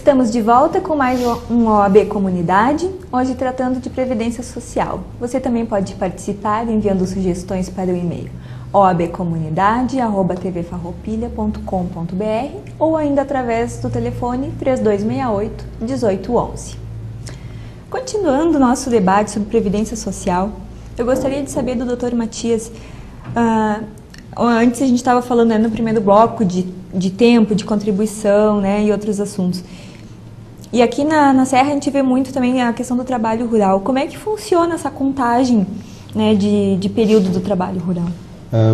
Estamos de volta com mais um OAB Comunidade, hoje tratando de Previdência Social. Você também pode participar enviando sugestões para o e-mail oabcomunidade@tvfarroupilha.com.br ou ainda através do telefone 3268-1811. Continuando o nosso debate sobre Previdência Social, eu gostaria de saber do Dr. Matias, antes a gente estava falando no primeiro bloco de tempo, de contribuição, né, e outros assuntos. E aqui na Serra a gente vê muito também a questão do trabalho rural. Como é que funciona essa contagem, né, de período do trabalho rural?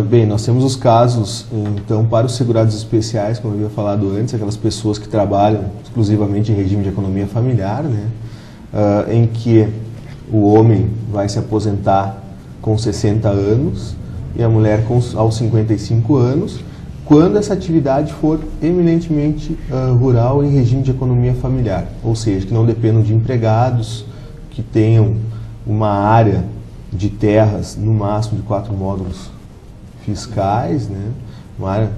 Bem, nós temos os casos, então, para os segurados especiais, como eu havia falado antes, aquelas pessoas que trabalham exclusivamente em regime de economia familiar, né, em que o homem vai se aposentar com 60 anos e a mulher aos 55 anos, quando essa atividade for eminentemente rural em regime de economia familiar, ou seja, que não dependam de empregados, que tenham uma área de terras no máximo de 4 módulos fiscais, né, uma área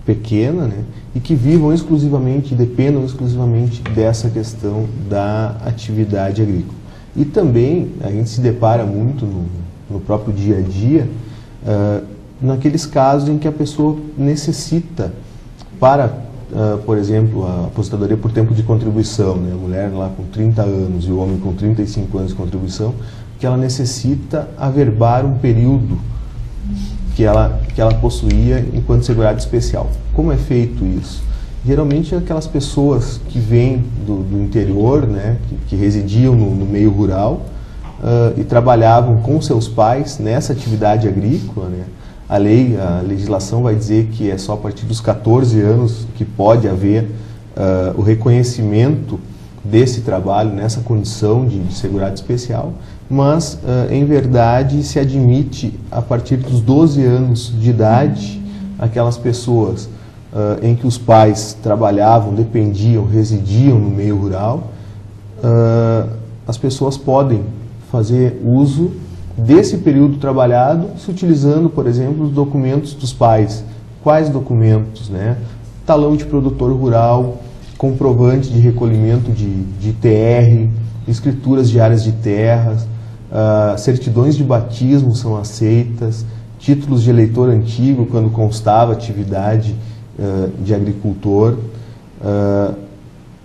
pequena, né, e que vivam exclusivamente, dependam exclusivamente dessa questão da atividade agrícola. E também a gente se depara muito no próprio dia a dia, naqueles casos em que a pessoa necessita para, por exemplo, a aposentadoria por tempo de contribuição, né? A mulher lá com 30 anos e o homem com 35 anos de contribuição, que ela necessita averbar um período que ela possuía enquanto segurado especial. Como é feito isso? Geralmente aquelas pessoas que vêm do interior, né, que residiam no meio rural e trabalhavam com seus pais nessa atividade agrícola, né? A legislação vai dizer que é só a partir dos 14 anos que pode haver o reconhecimento desse trabalho nessa condição de segurado especial, mas, em verdade, se admite a partir dos 12 anos de idade aquelas pessoas em que os pais trabalhavam, dependiam, residiam no meio rural, as pessoas podem fazer uso desse período trabalhado, se utilizando, por exemplo, os documentos dos pais. Quais documentos, né? Talão de produtor rural, comprovante de recolhimento de TR, escrituras de áreas de terras, certidões de batismo são aceitas, títulos de eleitor antigo, quando constava atividade de agricultor,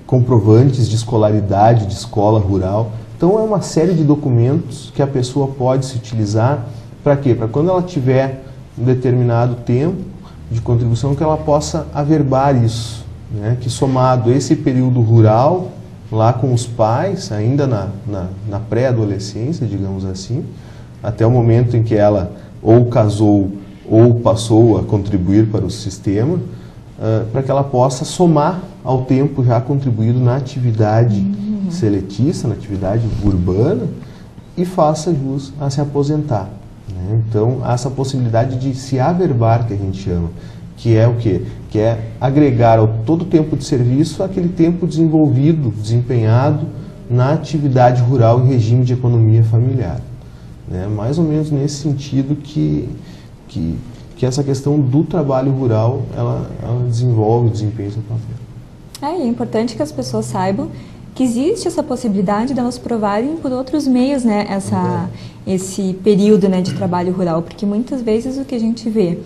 comprovantes de escolaridade de escola rural. Então é uma série de documentos que a pessoa pode se utilizar para quê? Para quando ela tiver um determinado tempo de contribuição que ela possa averbar isso, né? Que somado esse período rural, lá com os pais, ainda na pré-adolescência, digamos assim, até o momento em que ela ou casou ou passou a contribuir para o sistema, para que ela possa somar ao tempo já contribuído na atividade seletista, na atividade urbana, e faça jus a se aposentar, né? Então, há essa possibilidade de se averbar, que a gente chama, que é o quê? Que é agregar ao todo o tempo de serviço aquele tempo desenvolvido, desempenhado na atividade rural em regime de economia familiar, né? Mais ou menos nesse sentido que essa questão do trabalho rural, ela desenvolve, desempenha seu papel. É importante que as pessoas saibam que existe essa possibilidade de elas provarem por outros meios, né, esse período, né, de trabalho rural, porque muitas vezes o que a gente vê,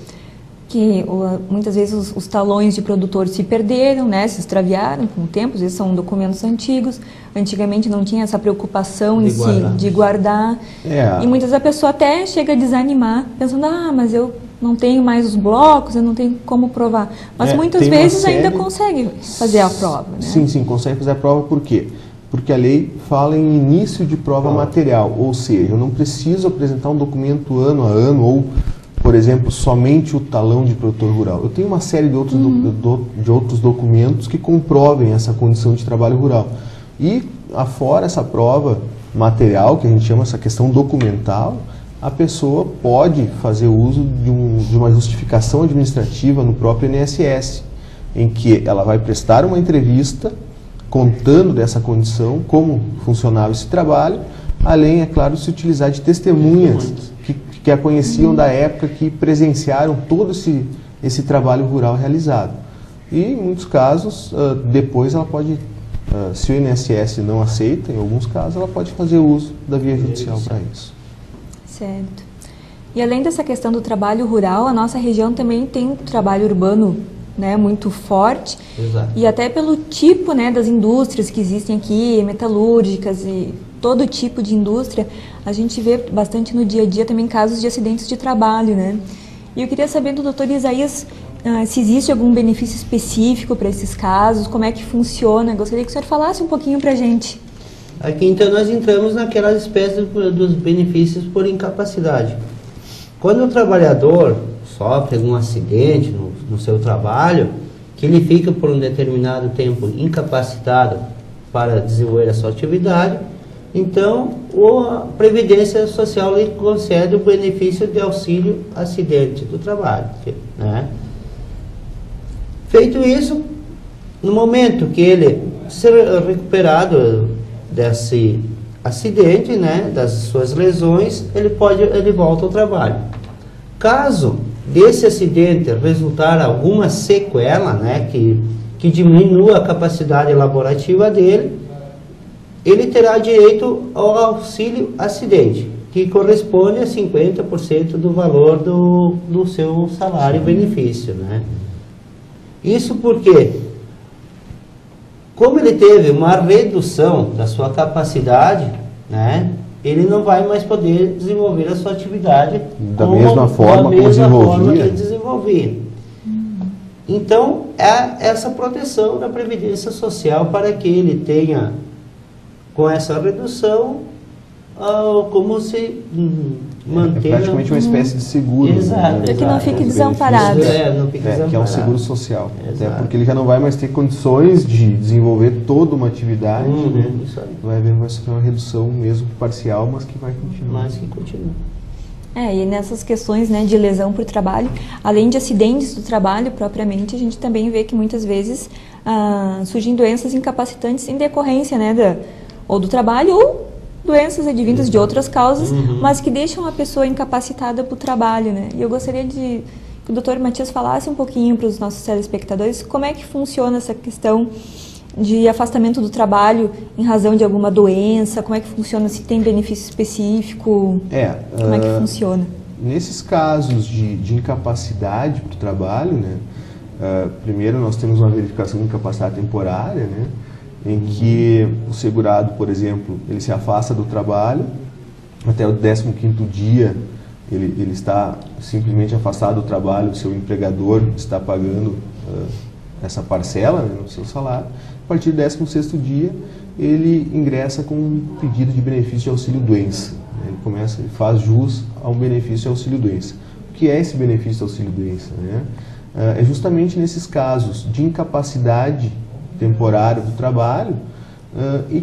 que muitas vezes os talões de produtor se perderam, né, se extraviaram com o tempo, às vezes são documentos antigos, antigamente não tinha essa preocupação em si de guardar, e muitas vezes a pessoa até chega a desanimar, pensando, mas eu não tenho mais os blocos, eu não tenho como provar. Mas muitas vezes ainda consegue fazer a prova, né? Sim, consegue fazer a prova. Por quê? Porque a lei fala em início de prova material, ou seja, eu não preciso apresentar um documento ano a ano, ou, por exemplo, somente o talão de produtor rural. Eu tenho uma série de outros documentos que comprovem essa condição de trabalho rural. E, afora essa prova material, que a gente chama essa questão documental, a pessoa pode fazer uso de uma justificação administrativa no próprio INSS, em que ela vai prestar uma entrevista contando dessa condição, como funcionava esse trabalho, além, é claro, de se utilizar de testemunhas que a conheciam da época, que presenciaram todo esse trabalho rural realizado. E, em muitos casos, depois ela pode Se o INSS não aceita, em alguns casos, ela pode fazer uso da via judicial para isso. Certo. E além dessa questão do trabalho rural, a nossa região também tem um trabalho urbano, né, muito forte. Exato. E até pelo tipo, né, das indústrias que existem aqui, metalúrgicas e todo tipo de indústria, a gente vê bastante no dia a dia também casos de acidentes de trabalho, né? E eu queria saber do Dr. Isaías se existe algum benefício específico para esses casos, como é que funciona. Gostaria que o senhor falasse um pouquinho para a gente. Aqui então nós entramos naquela espécie dos benefícios por incapacidade. Quando o trabalhador sofre algum acidente no seu trabalho, que ele fica por um determinado tempo incapacitado para desenvolver a sua atividade, então a Previdência Social lhe concede o benefício de auxílio acidente do trabalho, né? Feito isso, no momento que ele ser recuperado desse acidente, né, das suas lesões, ele volta ao trabalho. Caso desse acidente resultar alguma sequela, né, que diminua a capacidade elaborativa dele, ele terá direito ao auxílio acidente, que corresponde a 50% do valor do seu salário e benefício, né? Isso porque, como ele teve uma redução da sua capacidade, né, ele não vai mais poder desenvolver a sua atividade da mesma forma que ele desenvolvia. Então, é essa proteção da Previdência Social para que ele tenha, com essa redução, como se manter... É praticamente uma espécie de seguro. Exato. Para que não fique desamparado. Não fique desamparado. Que é um seguro social. Exato. Até porque ele já não vai mais ter condições de desenvolver toda uma atividade. Né? Isso aí. Vai haver uma redução mesmo parcial, mas que vai continuar. Mas que continua. E nessas questões, né, de lesão por trabalho, além de acidentes do trabalho propriamente, a gente também vê que muitas vezes surgem doenças incapacitantes em decorrência, né, ou do trabalho ou doenças advindas de outras causas, mas que deixam a pessoa incapacitada para o trabalho, né? E eu gostaria que o Dr. Matias falasse um pouquinho para os nossos telespectadores como é que funciona essa questão de afastamento do trabalho em razão de alguma doença, como é que funciona, se tem benefício específico, como é que funciona? Nesses casos de incapacidade para o trabalho, né, primeiro nós temos uma verificação de incapacidade temporária, né, em que o segurado, por exemplo, ele se afasta do trabalho, até o 15º dia ele está simplesmente afastado do trabalho, o seu empregador está pagando essa parcela, né, no seu salário. A partir do 16º dia, ele ingressa com um pedido de benefício de auxílio-doença. Ele faz jus a um benefício de auxílio-doença. O que é esse benefício de auxílio-doença? Né? É justamente nesses casos de incapacidade temporária do trabalho em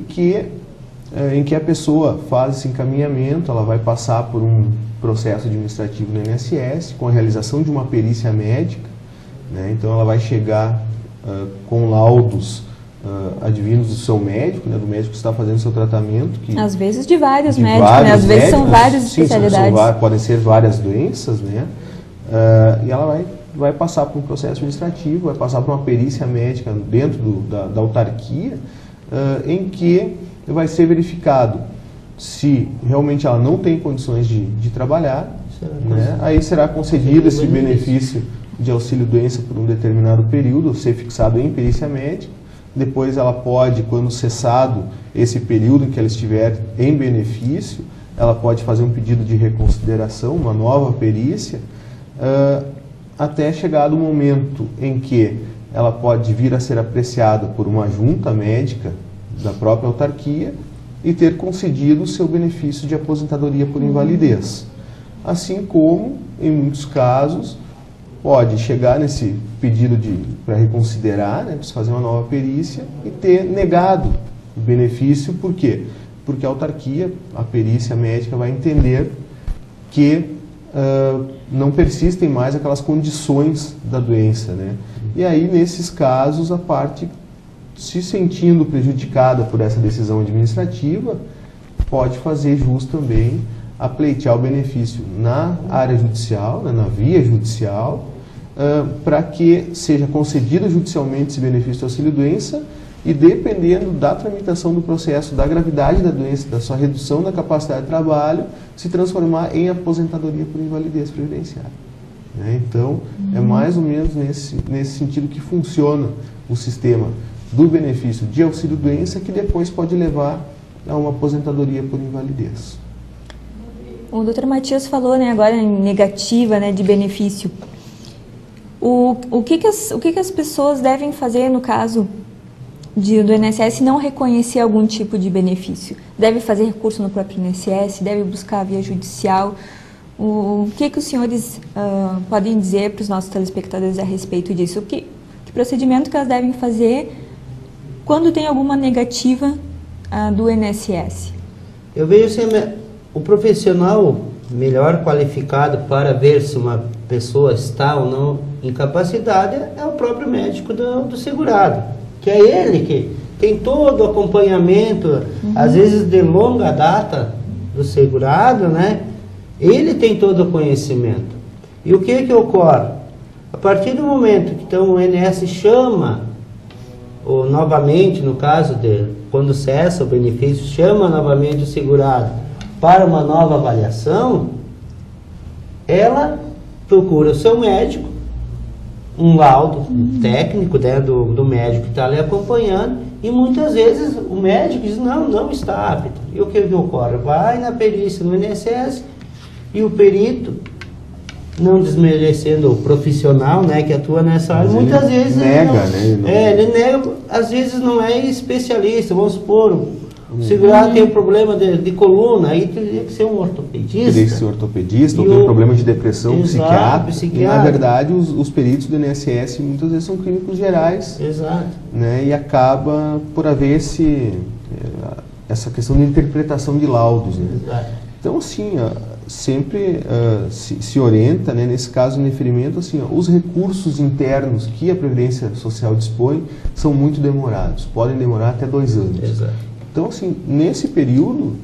que a pessoa faz esse encaminhamento, ela vai passar por um processo administrativo no INSS com a realização de uma perícia médica, né? Então ela vai chegar com laudos advindos do seu médico, né? Do médico que está fazendo o seu tratamento. Às vezes de vários médicos, né? Às vezes são várias especialidades. Podem ser várias doenças, né? E ela vai passar por um processo administrativo, vai passar por uma perícia médica dentro da autarquia, em que vai ser verificado se realmente ela não tem condições de trabalhar, né? Aí será concedido esse benefício de auxílio-doença por um determinado período, ser fixado em perícia médica. Depois ela pode, quando cessado esse período em que ela estiver em benefício, ela pode fazer um pedido de reconsideração, uma nova perícia, até chegar o momento em que ela pode vir a ser apreciada por uma junta médica da própria autarquia e ter concedido o seu benefício de aposentadoria por invalidez. Assim como, em muitos casos, pode chegar nesse pedido para reconsiderar, né, para fazer uma nova perícia e ter negado o benefício. Por quê? Porque a autarquia, a perícia médica, vai entender que não persistem mais aquelas condições da doença, né? E aí, nesses casos, a parte, se sentindo prejudicada por essa decisão administrativa, pode fazer jus também a pleitear o benefício na área judicial, né, na via judicial, para que seja concedido judicialmente esse benefício de auxílio-doença e dependendo da tramitação do processo, da gravidade da doença, da sua redução da capacidade de trabalho, se transformar em aposentadoria por invalidez previdenciária. Né? Então, é mais ou menos nesse sentido que funciona o sistema do benefício de auxílio-doença, que depois pode levar a uma aposentadoria por invalidez. O Dr. Matias falou, né, agora em negativa, né, de benefício. O que as pessoas devem fazer no caso do INSS não reconhecer algum tipo de benefício? Deve fazer recurso no próprio INSS? Deve buscar via judicial? O que os senhores podem dizer para os nossos telespectadores a respeito disso? Que procedimento que elas devem fazer quando tem alguma negativa do INSS? Eu vejo assim, o profissional melhor qualificado para ver se uma pessoa está ou não incapacitada é o próprio médico do segurado, que é ele que tem todo o acompanhamento, às vezes de longa data do segurado, né? Ele tem todo o conhecimento. E o que ocorre? A partir do momento que então, o INSS chama, ou novamente, no caso de quando cessa o benefício, chama novamente o segurado para uma nova avaliação, ela procura o seu médico, um laudo técnico, né, do médico que está ali acompanhando, e muitas vezes o médico diz, não está apto. E o que ocorre? Vai na perícia no INSS e o perito, não desmerecendo o profissional, né, que atua nessa área, muitas vezes ele nega, às vezes não é especialista. Vamos supor, o segurado tem um problema de coluna, aí teria que ser um ortopedista. Teria que ser ortopedista, ou tem um problema de depressão psiquiátrica. E, na verdade, os peritos do INSS muitas vezes são clínicos gerais. Exato. Né, e acaba por haver essa questão de interpretação de laudos. Né? Exato. Então, assim, sempre se orienta, né, nesse caso de indeferimento, assim, os recursos internos que a Previdência Social dispõe são muito demorados, podem demorar até 2 anos. Exato. Então, assim, nesse período,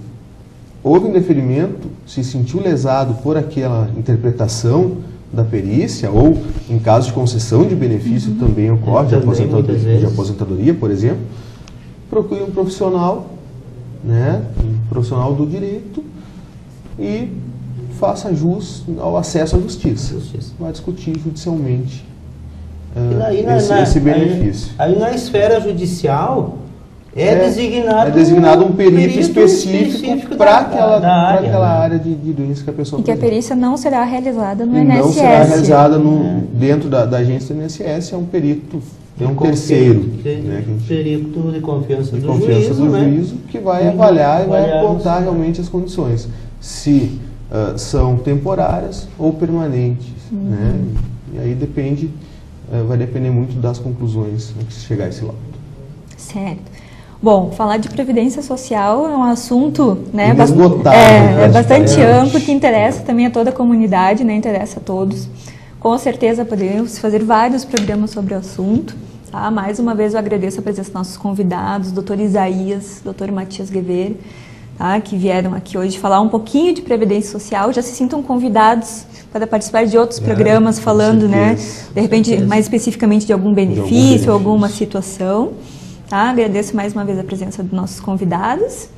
houve um indeferimento, se sentiu lesado por aquela interpretação da perícia, ou em caso de concessão de benefício também ocorre, de aposentadoria, por exemplo, procure um profissional, né, um profissional do direito, e faça jus ao acesso à justiça. Vai discutir judicialmente esse benefício. Aí na esfera judicial é designado um perito específico para aquela área de doença que a pessoa E que a perícia não será realizada no INSS. Não será realizada dentro da agência do INSS, é um perito, é um terceiro. Perito de confiança do juízo, que vai avaliar e vai apontar realmente as condições. Se são temporárias ou permanentes. Né? E aí vai depender muito das conclusões que chegar a esse lado. Certo. Bom, falar de previdência social é um assunto, né, bastante amplo, que interessa também a toda a comunidade, né, interessa a todos. Com certeza podemos fazer vários programas sobre o assunto. Tá? Mais uma vez eu agradeço a presença dos nossos convidados, Dr. Isaías, Dr. Matias Guevara, tá, que vieram aqui hoje falar um pouquinho de previdência social. Já se sintam convidados para participar de outros programas falando, né, de repente mais especificamente de algum benefício, alguma situação. Tá? Agradeço mais uma vez a presença dos nossos convidados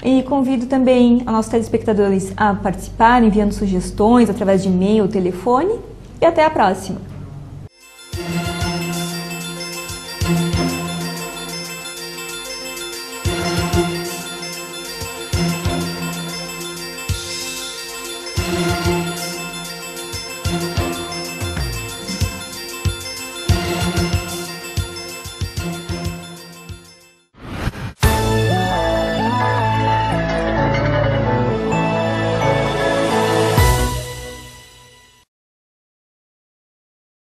e convido também a nossos telespectadores a participar, enviando sugestões através de e-mail, telefone, e até a próxima.